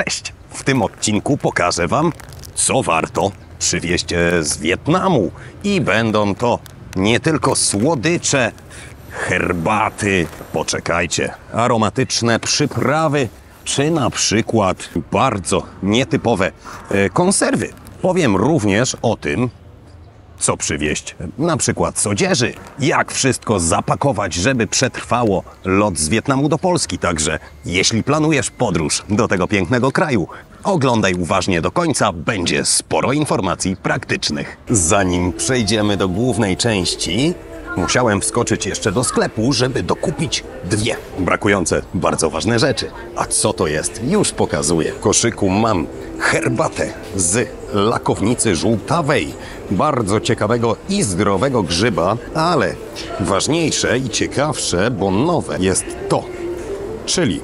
Cześć! W tym odcinku pokażę Wam, co warto przywieźć z Wietnamu. I będą to nie tylko słodycze, herbaty, poczekajcie, aromatyczne przyprawy, czy na przykład bardzo nietypowe konserwy. Powiem również o tym, co przywieźć, na przykład z odzieży, jak wszystko zapakować, żeby przetrwało lot z Wietnamu do Polski. Także jeśli planujesz podróż do tego pięknego kraju, oglądaj uważnie do końca, będzie sporo informacji praktycznych. Zanim przejdziemy do głównej części, musiałem wskoczyć jeszcze do sklepu, żeby dokupić dwie brakujące bardzo ważne rzeczy. A co to jest? Już pokazuję. W koszyku mam herbatę z lakownicy żółtawej. Bardzo ciekawego i zdrowego grzyba, ale ważniejsze i ciekawsze, bo nowe, jest to, czyli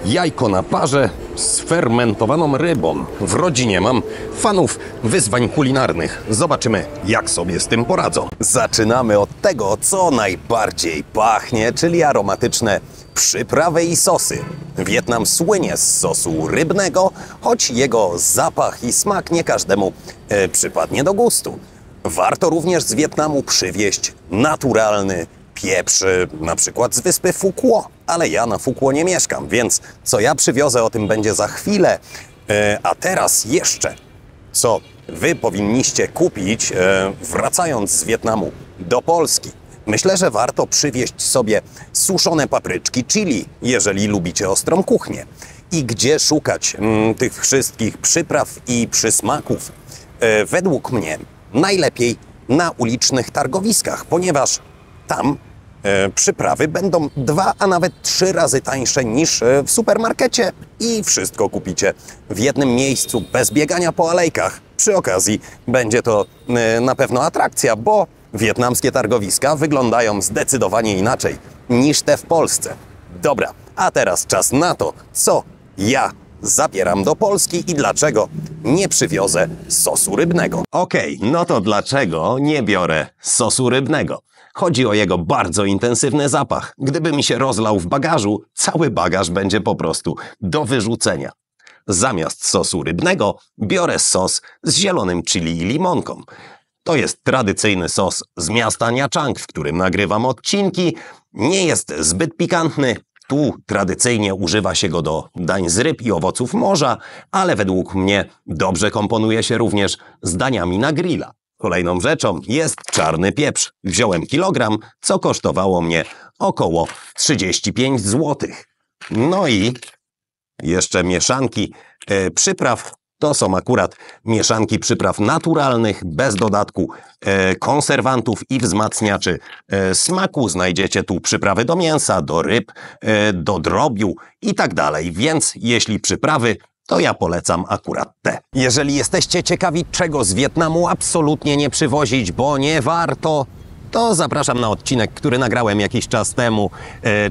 jajko na parze z fermentowaną rybą. W rodzinie mam fanów wyzwań kulinarnych. Zobaczymy, jak sobie z tym poradzą. Zaczynamy od tego, co najbardziej pachnie, czyli aromatyczne przyprawy i sosy. Wietnam słynie z sosu rybnego, choć jego zapach i smak nie każdemu przypadnie do gustu. Warto również z Wietnamu przywieźć naturalny pieprz, na przykład z wyspy Phu Quoc, ale ja na Phu Quoc nie mieszkam, więc co ja przywiozę, o tym będzie za chwilę. A teraz jeszcze, co Wy powinniście kupić, wracając z Wietnamu do Polski. Myślę, że warto przywieźć sobie suszone papryczki chili, jeżeli lubicie ostrą kuchnię. I gdzie szukać tych wszystkich przypraw i przysmaków? Według mnie najlepiej na ulicznych targowiskach, ponieważ tam przyprawy będą 2, a nawet 3 razy tańsze niż w supermarkecie i wszystko kupicie w jednym miejscu, bez biegania po alejkach. Przy okazji będzie to na pewno atrakcja, bo wietnamskie targowiska wyglądają zdecydowanie inaczej niż te w Polsce. Dobra, a teraz czas na to, co ja zabieram do Polski i dlaczego nie przywiozę sosu rybnego. Okej, no to dlaczego nie biorę sosu rybnego? Chodzi o jego bardzo intensywny zapach. Gdyby mi się rozlał w bagażu, cały bagaż będzie po prostu do wyrzucenia. Zamiast sosu rybnego biorę sos z zielonym chili i limonką. To jest tradycyjny sos z miasta Nha Trang, w którym nagrywam odcinki. Nie jest zbyt pikantny. Tu tradycyjnie używa się go do dań z ryb i owoców morza, ale według mnie dobrze komponuje się również z daniami na grilla. Kolejną rzeczą jest czarny pieprz. Wziąłem kilogram, co kosztowało mnie około 35 zł. No i jeszcze mieszanki przypraw. To są akurat mieszanki przypraw naturalnych, bez dodatku konserwantów i wzmacniaczy smaku. Znajdziecie tu przyprawy do mięsa, do ryb, do drobiu i tak dalej. Więc jeśli przyprawy, to ja polecam akurat te. Jeżeli jesteście ciekawi, czego z Wietnamu absolutnie nie przywozić, bo nie warto, to zapraszam na odcinek, który nagrałem jakiś czas temu,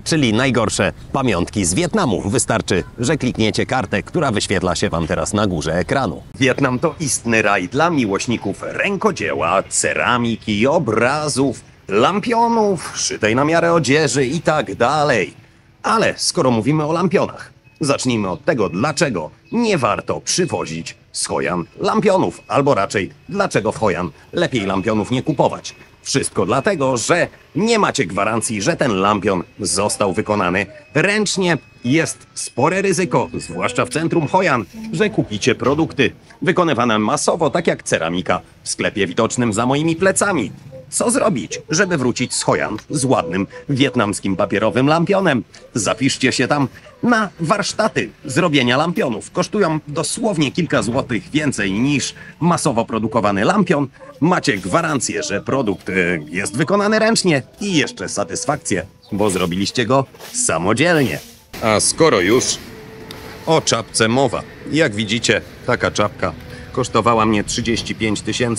czyli najgorsze pamiątki z Wietnamu. Wystarczy, że klikniecie kartę, która wyświetla się Wam teraz na górze ekranu. Wietnam to istny raj dla miłośników rękodzieła, ceramiki, obrazów, lampionów, szytej na miarę odzieży i tak dalej. Ale skoro mówimy o lampionach, zacznijmy od tego, dlaczego nie warto przywozić z Hoi An lampionów, albo raczej dlaczego w Hoi An lepiej lampionów nie kupować. Wszystko dlatego, że nie macie gwarancji, że ten lampion został wykonany ręcznie. Jest spore ryzyko, zwłaszcza w centrum Hoi An, że kupicie produkty wykonywane masowo, tak jak ceramika w sklepie widocznym za moimi plecami. Co zrobić, żeby wrócić z Hoi An z ładnym wietnamskim papierowym lampionem? Zapiszcie się tam na warsztaty zrobienia lampionów. Kosztują dosłownie kilka złotych więcej niż masowo produkowany lampion. Macie gwarancję, że produkt jest wykonany ręcznie i jeszcze satysfakcję, bo zrobiliście go samodzielnie. A skoro już o czapce mowa, jak widzicie, taka czapka kosztowała mnie 35 000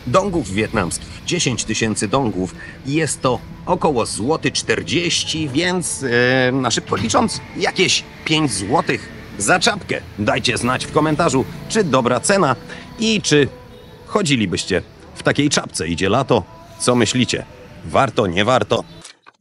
dongów wietnamskich, 10 000 dongów. Jest to około złoty 40, więc na szybko licząc jakieś 5 złotych za czapkę. Dajcie znać w komentarzu, czy dobra cena i czy chodzilibyście w takiej czapce. Idzie lato, co myślicie? Warto, nie warto?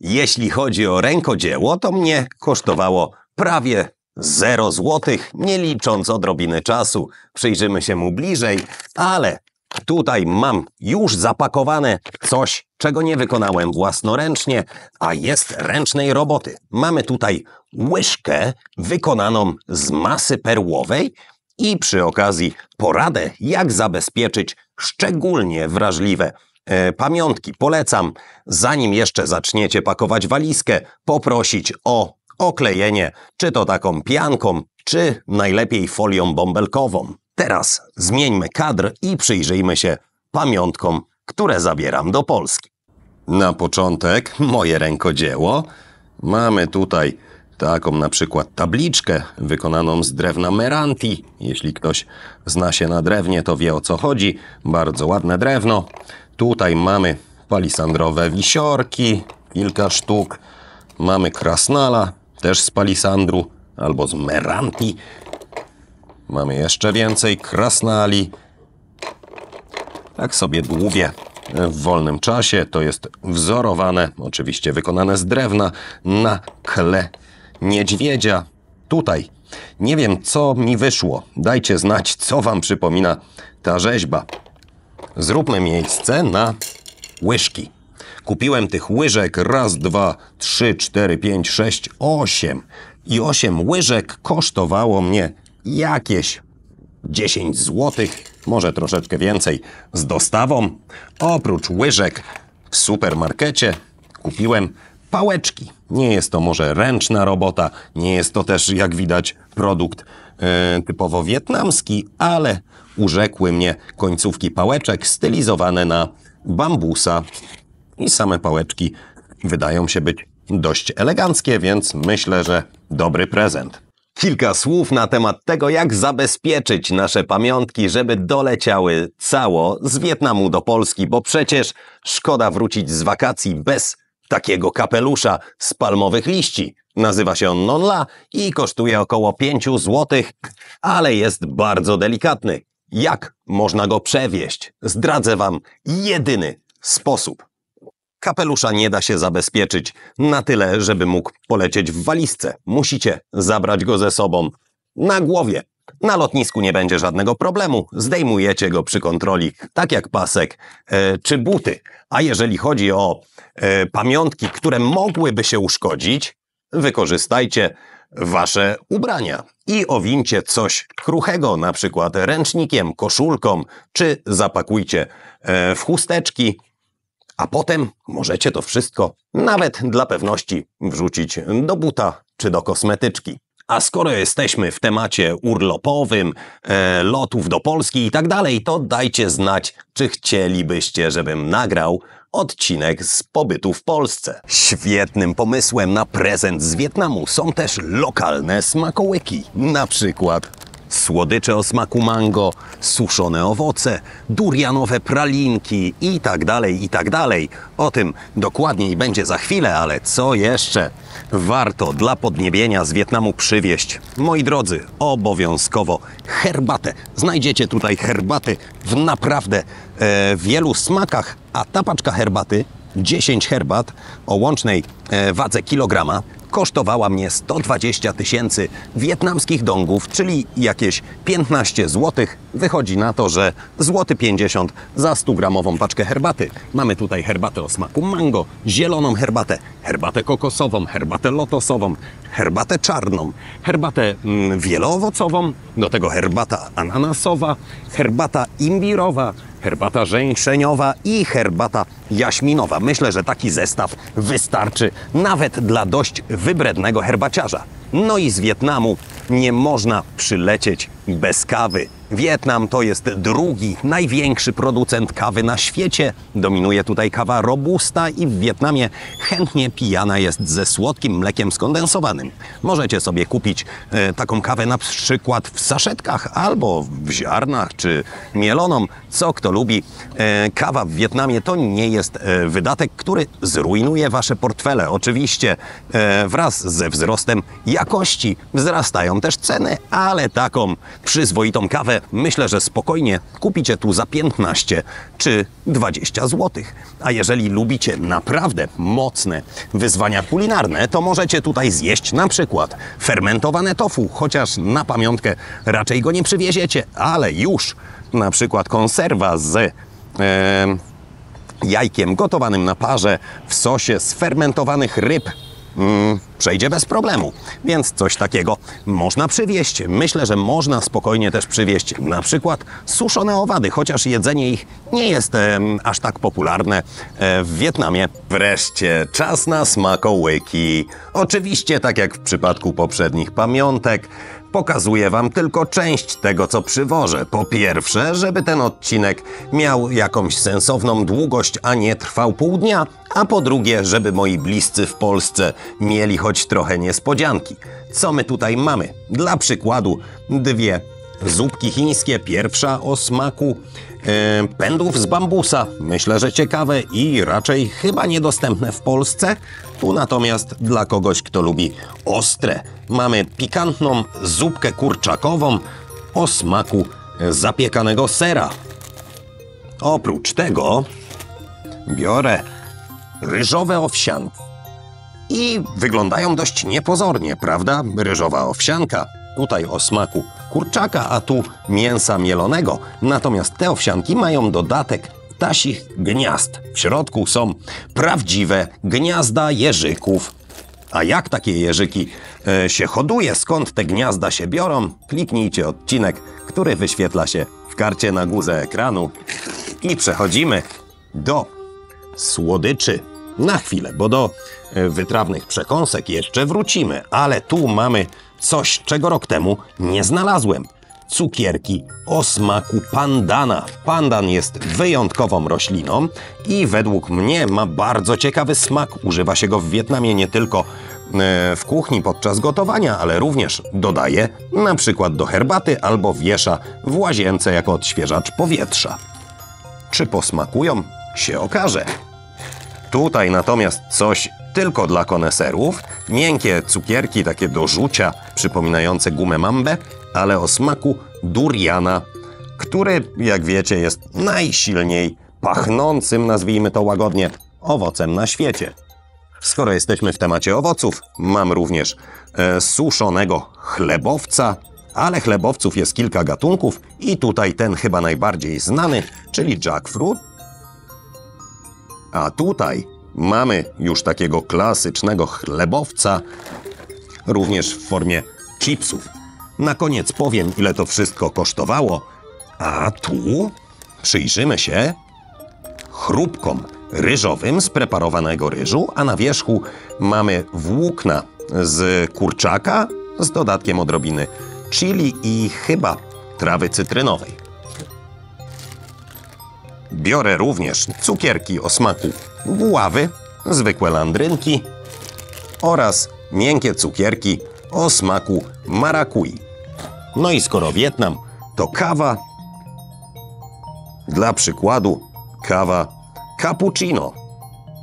Jeśli chodzi o rękodzieło, to mnie kosztowało prawie 0 złotych, nie licząc odrobiny czasu. Przyjrzymy się mu bliżej, ale tutaj mam już zapakowane coś, czego nie wykonałem własnoręcznie, a jest ręcznej roboty. Mamy tutaj łyżkę wykonaną z masy perłowej i przy okazji poradę, jak zabezpieczyć szczególnie wrażliwe pamiątki. Polecam, zanim jeszcze zaczniecie pakować walizkę, poprosić o oklejenie, czy to taką pianką, czy najlepiej folią bąbelkową. Teraz zmieńmy kadr i przyjrzyjmy się pamiątkom, które zabieram do Polski. Na początek moje rękodzieło. Mamy tutaj taką na przykład tabliczkę wykonaną z drewna Meranti. Jeśli ktoś zna się na drewnie, to wie, o co chodzi. Bardzo ładne drewno. Tutaj mamy palisandrowe wisiorki, kilka sztuk. Mamy krasnala, też z palisandru albo z Meranti. Mamy jeszcze więcej krasnali. Tak sobie dłubię w wolnym czasie. To jest wzorowane, oczywiście wykonane z drewna, na kle niedźwiedzia. Tutaj nie wiem, co mi wyszło. Dajcie znać, co wam przypomina ta rzeźba. Zróbmy miejsce na łyżki. Kupiłem tych łyżek raz, 2, 3, 4, 5, 6, 8. I 8 łyżek kosztowało mnie jakieś 10 złotych, może troszeczkę więcej z dostawą. Oprócz łyżek w supermarkecie kupiłem pałeczki. Nie jest to może ręczna robota, nie jest to też, jak widać, produkt typowo wietnamski, ale urzekły mnie końcówki pałeczek stylizowane na bambusa i same pałeczki wydają się być dość eleganckie, więc myślę, że dobry prezent. Kilka słów na temat tego, jak zabezpieczyć nasze pamiątki, żeby doleciały cało z Wietnamu do Polski, bo przecież szkoda wrócić z wakacji bez takiego kapelusza z palmowych liści. Nazywa się on Non La i kosztuje około 5 złotych, ale jest bardzo delikatny. Jak można go przewieźć? Zdradzę wam jedyny sposób. Kapelusza nie da się zabezpieczyć na tyle, żeby mógł polecieć w walizce. Musicie zabrać go ze sobą na głowie. Na lotnisku nie będzie żadnego problemu. Zdejmujecie go przy kontroli, tak jak pasek czy buty. A jeżeli chodzi o pamiątki, które mogłyby się uszkodzić, wykorzystajcie wasze ubrania i owincie coś kruchego, na przykład ręcznikiem, koszulką, czy zapakujcie w chusteczki. A potem możecie to wszystko nawet dla pewności wrzucić do buta czy do kosmetyczki. A skoro jesteśmy w temacie urlopowym, lotów do Polski i tak dalej, to dajcie znać, czy chcielibyście, żebym nagrał odcinek z pobytu w Polsce. Świetnym pomysłem na prezent z Wietnamu są też lokalne smakołyki. Na przykład słodycze o smaku mango, suszone owoce, durianowe pralinki i tak dalej, i tak dalej. O tym dokładniej będzie za chwilę, ale co jeszcze warto dla podniebienia z Wietnamu przywieźć? Moi drodzy, obowiązkowo herbatę. Znajdziecie tutaj herbaty w naprawdę wielu smakach, a ta paczka herbaty, 10 herbat o łącznej wadze kilograma, kosztowała mnie 120 000 wietnamskich dongów, czyli jakieś 15 zł. Wychodzi na to, że złoty 50 za 100-gramową paczkę herbaty. Mamy tutaj herbatę o smaku mango, zieloną herbatę, herbatę kokosową, herbatę lotosową, herbatę czarną, herbatę wieloowocową, do tego herbata ananasowa, herbata imbirowa, herbata żeńszeniowa i herbata jaśminowa. Myślę, że taki zestaw wystarczy nawet dla dość wybrednego herbaciarza. No i z Wietnamu nie można przylecieć bez kawy. Wietnam to jest drugi największy producent kawy na świecie. Dominuje tutaj kawa robusta i w Wietnamie chętnie pijana jest ze słodkim mlekiem skondensowanym. Możecie sobie kupić taką kawę na przykład w saszetkach albo w ziarnach czy mieloną, co kto lubi. Kawa w Wietnamie to nie jest wydatek, który zrujnuje wasze portfele. Oczywiście wraz ze wzrostem jakości wzrastają też ceny, ale taką przyzwoitą kawę, myślę, że spokojnie kupicie tu za 15 czy 20 zł. A jeżeli lubicie naprawdę mocne wyzwania kulinarne, to możecie tutaj zjeść na przykład fermentowane tofu, chociaż na pamiątkę raczej go nie przywieziecie, ale już na przykład konserwa z jajkiem gotowanym na parze w sosie z fermentowanych ryb przejdzie bez problemu. Więc coś takiego można przywieźć. Myślę, że można spokojnie też przywieźć na przykład suszone owady, chociaż jedzenie ich nie jest aż tak popularne w Wietnamie. Wreszcie czas na smakołyki. Oczywiście, tak jak w przypadku poprzednich pamiątek, pokazuję Wam tylko część tego, co przywożę. Po pierwsze, żeby ten odcinek miał jakąś sensowną długość, a nie trwał pół dnia, a po drugie, żeby moi bliscy w Polsce mieli choć trochę niespodzianki. Co my tutaj mamy? Dla przykładu 2 zupki chińskie, pierwsza o smaku pędów z bambusa. Myślę, że ciekawe i raczej chyba niedostępne w Polsce. Tu natomiast dla kogoś, kto lubi ostre, mamy pikantną zupkę kurczakową o smaku zapiekanego sera. Oprócz tego biorę ryżowe owsianki. I wyglądają dość niepozornie, prawda? Ryżowa owsianka. Tutaj o smaku kurczaka, a tu mięsa mielonego. Natomiast te owsianki mają dodatek ptasich gniazd. W środku są prawdziwe gniazda jeżyków. A jak takie jeżyki się hoduje, skąd te gniazda się biorą? Kliknijcie odcinek, który wyświetla się w karcie na górze ekranu. I przechodzimy do słodyczy. Na chwilę, bo do wytrawnych przekąsek jeszcze wrócimy, ale tu mamy coś, czego rok temu nie znalazłem. Cukierki o smaku pandana. Pandan jest wyjątkową rośliną i według mnie ma bardzo ciekawy smak. Używa się go w Wietnamie nie tylko w kuchni podczas gotowania, ale również dodaje na przykład do herbaty albo wiesza w łazience jako odświeżacz powietrza. Czy posmakują? Się okaże. Tutaj natomiast coś tylko dla koneserów. Miękkie cukierki, takie do rzucia, przypominające gumę mambę, ale o smaku duriana, który, jak wiecie, jest najsilniej pachnącym, nazwijmy to łagodnie, owocem na świecie. Skoro jesteśmy w temacie owoców, mam również suszonego chlebowca, ale chlebowców jest kilka gatunków i tutaj ten chyba najbardziej znany, czyli jackfruit. A tutaj mamy już takiego klasycznego chlebowca, również w formie chipsów. Na koniec powiem, ile to wszystko kosztowało. A tu przyjrzymy się chrupkom ryżowym z preparowanego ryżu, a na wierzchu mamy włókna z kurczaka z dodatkiem odrobiny chili i chyba trawy cytrynowej. Biorę również cukierki o smaku buławy, zwykłe landrynki oraz miękkie cukierki o smaku marakui. No i skoro Wietnam, to kawa. Dla przykładu kawa cappuccino.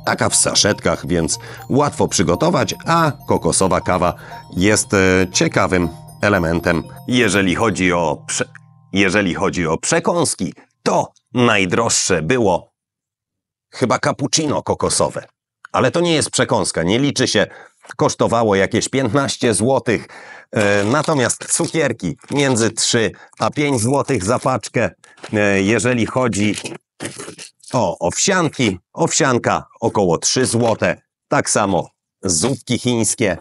Taka w saszetkach, więc łatwo przygotować, a kokosowa kawa jest ciekawym elementem. Jeżeli chodzi o przekąski, to najdroższe było chyba cappuccino kokosowe. Ale to nie jest przekąska, nie liczy się. Kosztowało jakieś 15 zł. Natomiast cukierki między 3 a 5 zł za paczkę. Jeżeli chodzi o owsianki, owsianka około 3 zł. Tak samo zupki chińskie,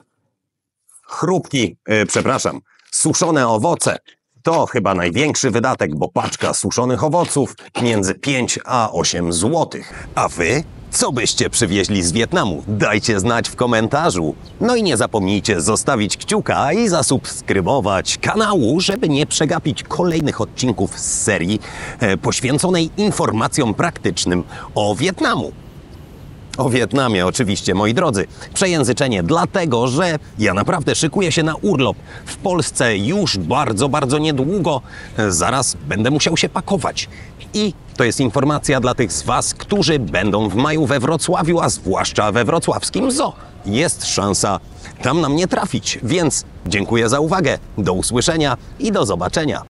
suszone owoce. To chyba największy wydatek, bo paczka suszonych owoców między 5 a 8 zł. A wy? Co byście przywieźli z Wietnamu? Dajcie znać w komentarzu. No i nie zapomnijcie zostawić kciuka i zasubskrybować kanału, żeby nie przegapić kolejnych odcinków z serii poświęconej informacjom praktycznym o Wietnamu. O Wietnamie oczywiście, moi drodzy. Przejęzyczenie dlatego, że ja naprawdę szykuję się na urlop w Polsce już bardzo, bardzo niedługo. Zaraz będę musiał się pakować. I to jest informacja dla tych z Was, którzy będą w maju we Wrocławiu, a zwłaszcza we wrocławskim zoo. Jest szansa tam na mnie trafić, więc dziękuję za uwagę. Do usłyszenia i do zobaczenia.